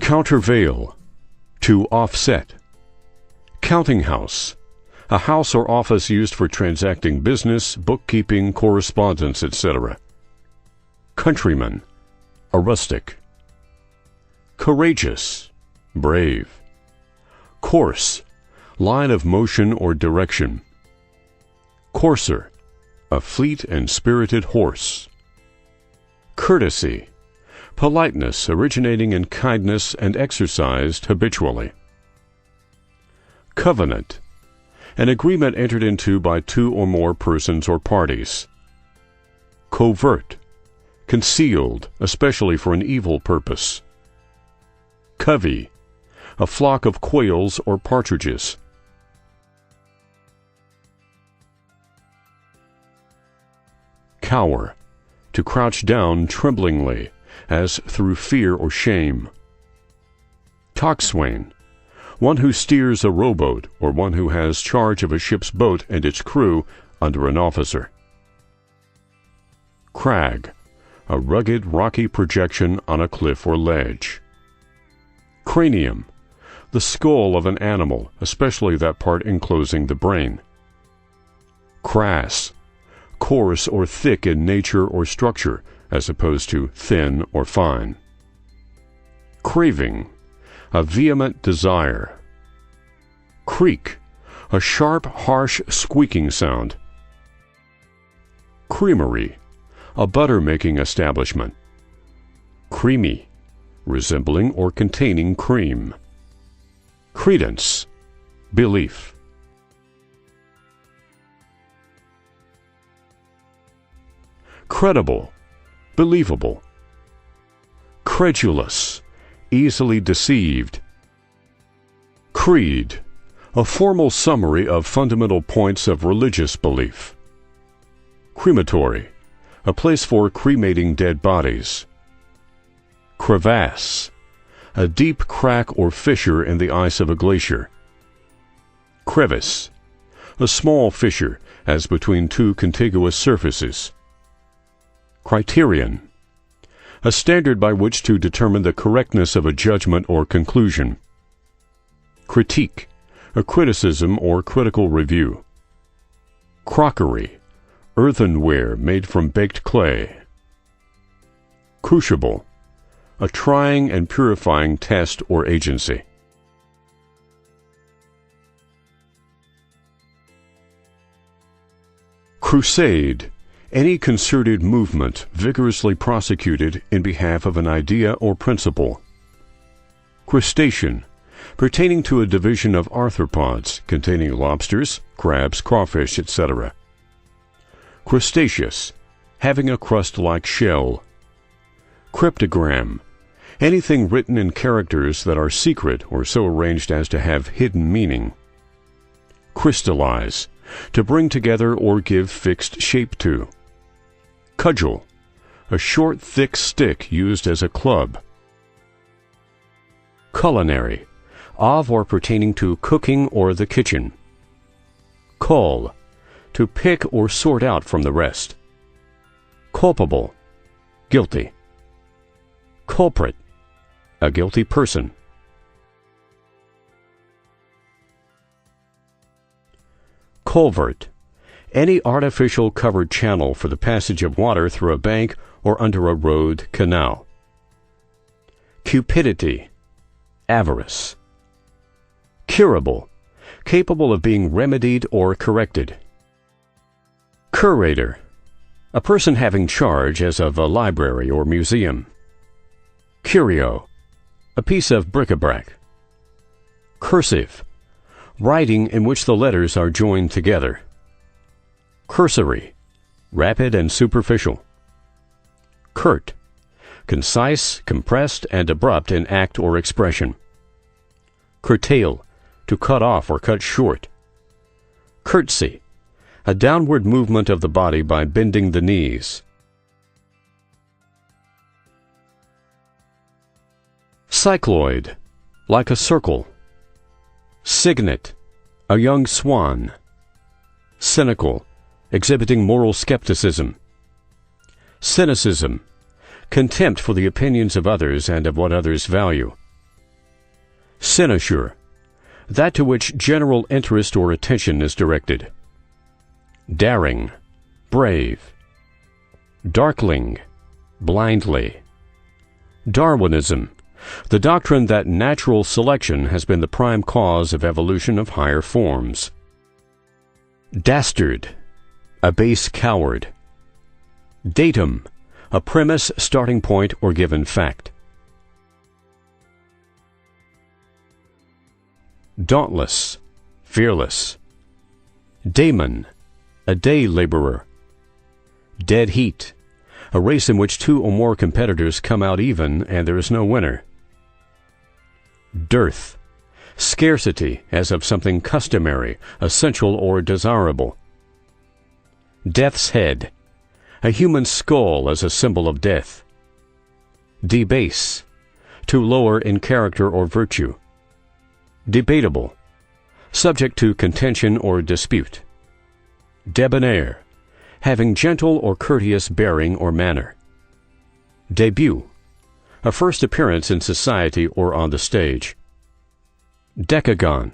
Countervail, to offset. Counting house, a house or office used for transacting business, bookkeeping, correspondence, etc. Countryman, a rustic. Courageous, brave. Course, line of motion or direction. Courser, a fleet and spirited horse. Courtesy, politeness originating in kindness and exercised habitually. Covenant, an agreement entered into by two or more persons or parties. Covert, concealed, especially for an evil purpose. Covey, a flock of quails or partridges. Cower, to crouch down tremblingly, as through fear or shame. Coxswain, one who steers a rowboat or one who has charge of a ship's boat and its crew under an officer. Crag, a rugged, rocky projection on a cliff or ledge. Cranium, the skull of an animal, especially that part enclosing the brain. Crass, coarse or thick in nature or structure, as opposed to thin or fine. Craving, a vehement desire. Creak, a sharp, harsh, squeaking sound. Creamery, a butter-making establishment. Creamy, resembling or containing cream. Credence, belief. Credible, believable. Credulous, easily deceived. Creed, a formal summary of fundamental points of religious belief. Crematory, a place for cremating dead bodies. Crevasse, a deep crack or fissure in the ice of a glacier. Crevice, a small fissure as between two contiguous surfaces. Criterion, a standard by which to determine the correctness of a judgment or conclusion. Critique, a criticism or critical review. Crockery, earthenware made from baked clay. Crucible, a trying and purifying test or agency. Crusade, any concerted movement vigorously prosecuted in behalf of an idea or principle. Crustacean, pertaining to a division of arthropods containing lobsters, crabs, crawfish, etc. Crustaceous, having a crust-like shell. Cryptogram, anything written in characters that are secret or so arranged as to have hidden meaning. Crystallize, to bring together or give fixed shape to. Cudgel, a short, thick stick used as a club. Culinary, of or pertaining to cooking or the kitchen. Cull, to pick or sort out from the rest. Culpable, guilty. Culprit, a guilty person. Culvert, any artificial covered channel for the passage of water through a bank or under a road, canal. Cupidity, avarice. Curable, capable of being remedied or corrected. Curator, a person having charge as of a library or museum. Curio, a piece of bric-a-brac. Cursive, writing in which the letters are joined together. Cursory, rapid and superficial. Curt, concise, compressed, and abrupt in act or expression. Curtail, to cut off or cut short. Curtsy, a downward movement of the body by bending the knees. Cycloid, like a circle. Cygnet, a young swan. Cynical, exhibiting moral skepticism. Cynicism, contempt for the opinions of others and of what others value. Cynosure, that to which general interest or attention is directed. Daring, brave. Darkling, blindly. Darwinism, the doctrine that natural selection has been the prime cause of evolution of higher forms. Dastard, a base coward. Datum, a premise, starting point, or given fact. Dauntless, fearless. Daemon, a day laborer. Dead heat, a race in which two or more competitors come out even and there is no winner. Dearth, scarcity as of something customary, essential, or desirable. Death's head, a human skull as a symbol of death. Debase, to lower in character or virtue. Debatable, subject to contention or dispute. Debonair, having gentle or courteous bearing or manner. Debut, a first appearance in society or on the stage. Decagon,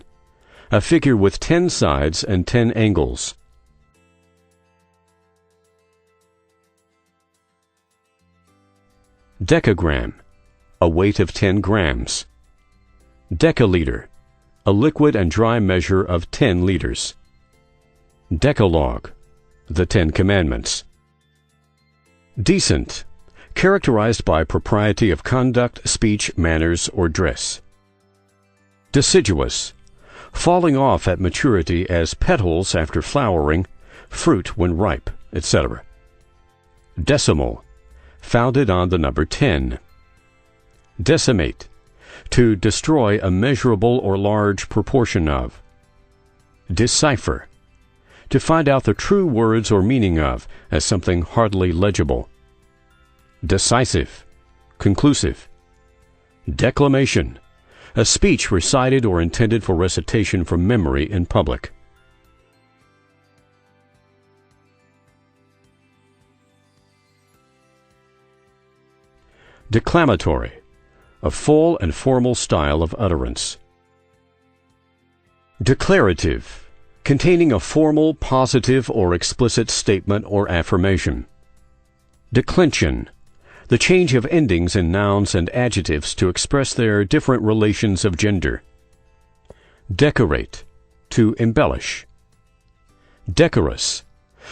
a figure with 10 sides and 10 angles. Decagram, a weight of 10 grams. Decaliter, a liquid and dry measure of 10 liters. Decalogue, the 10 Commandments. Decent, characterized by propriety of conduct, speech, manners, or dress. Deciduous, falling off at maturity as petals after flowering, fruit when ripe, etc. Decimal, founded on the number 10. Decimate, to destroy a measurable or large proportion of. Decipher, to find out the true words or meaning of, as something hardly legible. Decisive, conclusive. Declamation, a speech recited or intended for recitation from memory in public. Declamatory, a full and formal style of utterance. Declarative, containing a formal, positive, or explicit statement or affirmation. Declension, the change of endings in nouns and adjectives to express their different relations of gender. Decorate, to embellish. Decorous,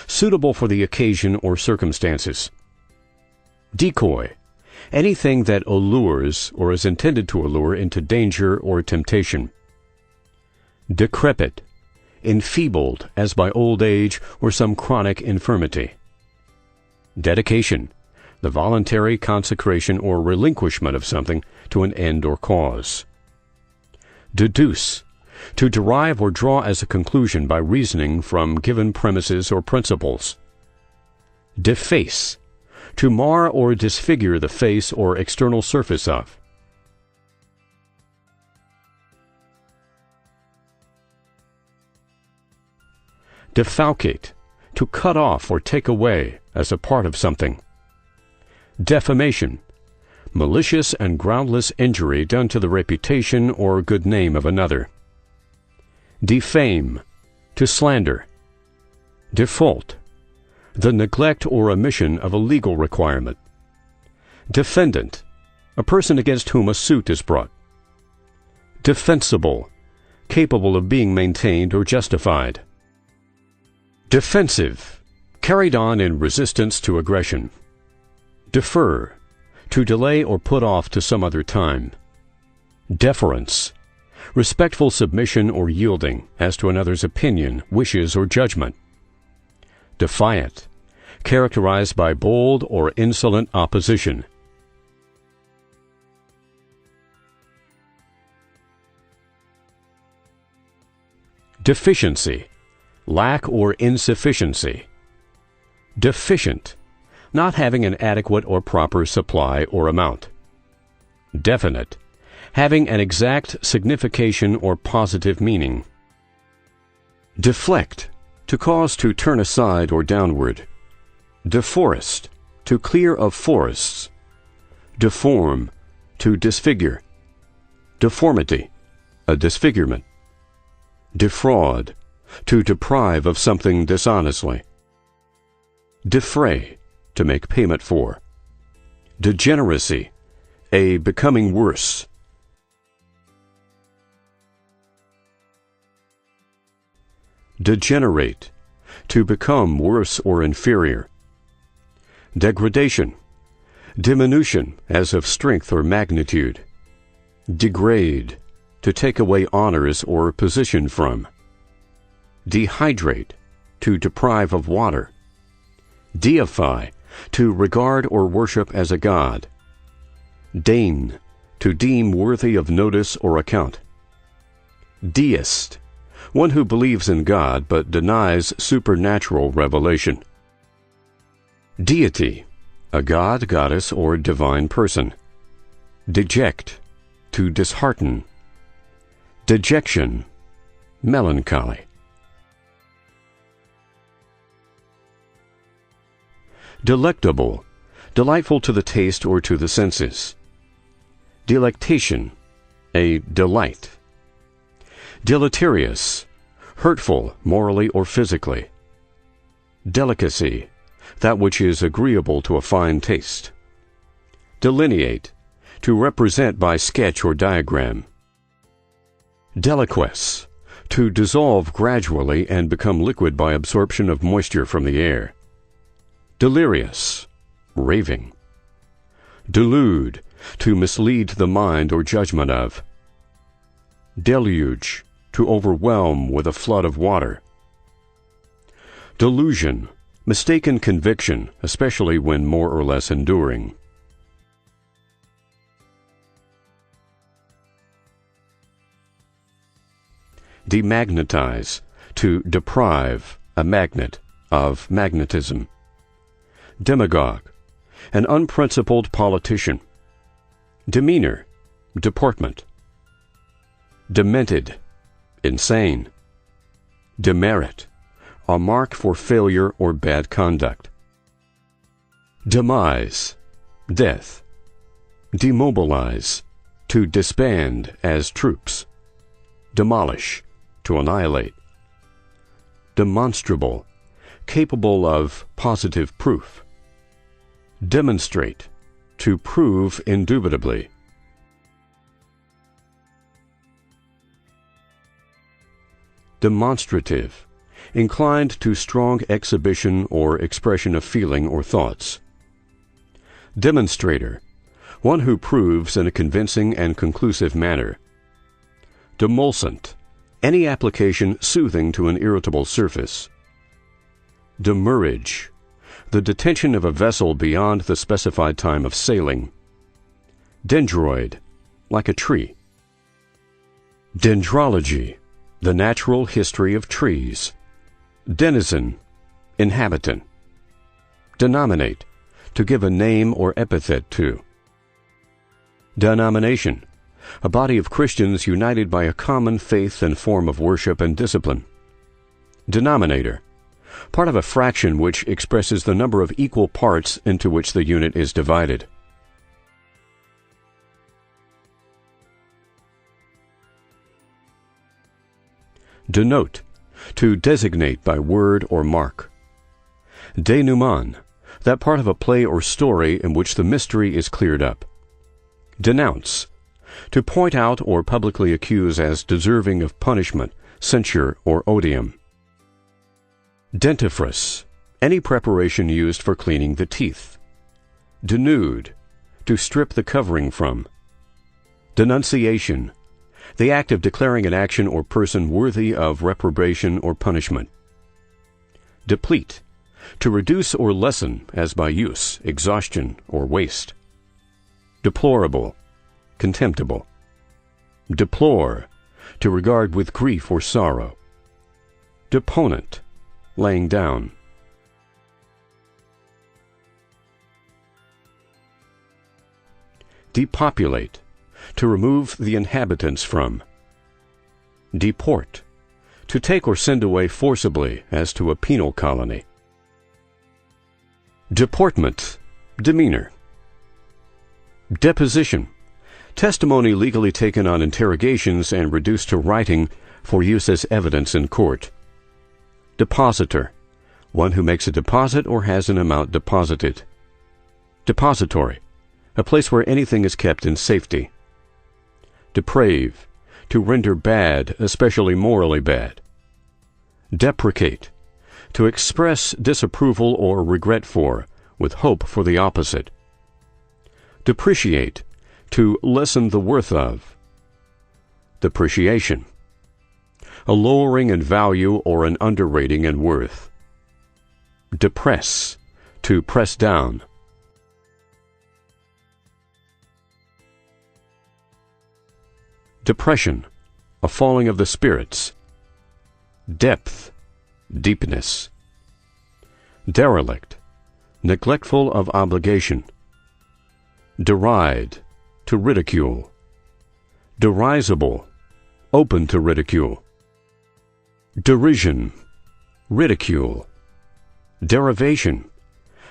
suitable for the occasion or circumstances. Decoy, anything that allures or is intended to allure into danger or temptation. Decrepit, enfeebled as by old age or some chronic infirmity. Dedication, the voluntary consecration or relinquishment of something to an end or cause. Deduce, to derive or draw as a conclusion by reasoning from given premises or principles. Deface, to mar or disfigure the face or external surface of. Defalcate, to cut off or take away as a part of something. Defamation, malicious and groundless injury done to the reputation or good name of another. Defame, to slander. Default, the neglect or omission of a legal requirement. Defendant, a person against whom a suit is brought. Defensible, capable of being maintained or justified. Defensive, carried on in resistance to aggression. Defer, to delay or put off to some other time. Deference, respectful submission or yielding as to another's opinion, wishes, or judgment. Defiant, characterized by bold or insolent opposition. Deficiency, lack or insufficiency. Deficient, not having an adequate or proper supply or amount. Definite, having an exact signification or positive meaning. Deflect, to cause to turn aside or downward. Deforest, to clear of forests. Deform, to disfigure. Deformity, a disfigurement. Defraud, to deprive of something dishonestly. Defray, to make payment for. Degeneracy, a becoming worse. Degenerate, to become worse or inferior. Degradation, diminution as of strength or magnitude. Degrade, to take away honors or position from. Dehydrate, to deprive of water. Deify, to regard or worship as a god. Deign, to deem worthy of notice or account. Deist, one who believes in God but denies supernatural revelation. Deity, a god, goddess, or divine person. Deject, to dishearten. Dejection, melancholy. Delectable, delightful to the taste or to the senses. Delectation, a delight. Deleterious, hurtful morally or physically. Delicacy, that which is agreeable to a fine taste. Delineate, to represent by sketch or diagram. Deliquesce, to dissolve gradually and become liquid by absorption of moisture from the air. Delirious, raving. Delude, to mislead the mind or judgment of. Deluge, to overwhelm with a flood of water. Delusion, mistaken conviction, especially when more or less enduring. Demagnetize, to deprive, a magnet, of magnetism. Demagogue, an unprincipled politician. Demeanor, deportment. Demented, insane. Demerit, a mark for failure or bad conduct. Demise, death. Demobilize, to disband as troops. Demolish, to annihilate. Demonstrable, capable of positive proof. Demonstrate, to prove indubitably. Demonstrative, inclined to strong exhibition or expression of feeling or thoughts. Demonstrator, one who proves in a convincing and conclusive manner. Demulcent, any application soothing to an irritable surface. Demurrage, the detention of a vessel beyond the specified time of sailing. Dendroid, like a tree. Dendrology, the natural history of trees. Denizen, inhabitant. Denominate, to give a name or epithet to. Denomination, a body of Christians united by a common faith and form of worship and discipline. Denominator, part of a fraction which expresses the number of equal parts into which the unit is divided. Denote, to designate by word or mark. Denouement, that part of a play or story in which the mystery is cleared up. Denounce, to point out or publicly accuse as deserving of punishment, censure, or odium. Dentifrice, any preparation used for cleaning the teeth. Denude, to strip the covering from. Denunciation, the act of declaring an action or person worthy of reprobation or punishment. Deplete, to reduce or lessen as by use, exhaustion, or waste. Deplorable, contemptible. Deplore, to regard with grief or sorrow. Deponent, laying down. Depopulate, to remove the inhabitants from. Deport, to take or send away forcibly as to a penal colony. Deportment, demeanor. Deposition, testimony legally taken on interrogations and reduced to writing for use as evidence in court. Depositor, one who makes a deposit or has an amount deposited. Depository, a place where anything is kept in safety. Deprave, to render bad, especially morally bad. Deprecate, to express disapproval or regret for, with hope for the opposite. Depreciate, to lessen the worth of. Depreciation, a lowering in value or an underrating in worth. Depress, to press down. Depression, a falling of the spirits. Depth, deepness. Derelict, neglectful of obligation. Deride, to ridicule. Derisible, open to ridicule. Derision, ridicule. Derivation,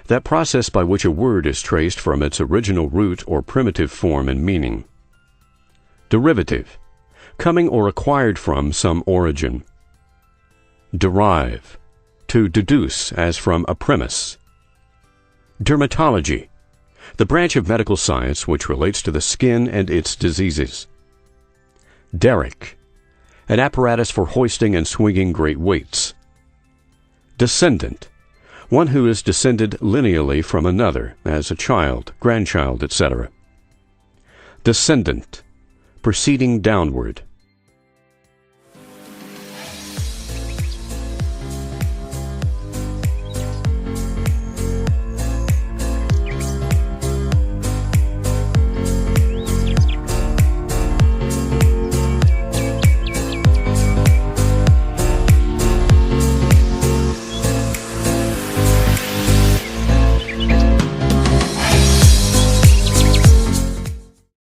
that process by which a word is traced from its original root or primitive form and meaning. Derivative, coming or acquired from some origin. Derive, to deduce as from a premise. Dermatology, the branch of medical science which relates to the skin and its diseases. Derrick, an apparatus for hoisting and swinging great weights. Descendant, one who is descended lineally from another, as a child, grandchild, etc. Descendant, proceeding downward.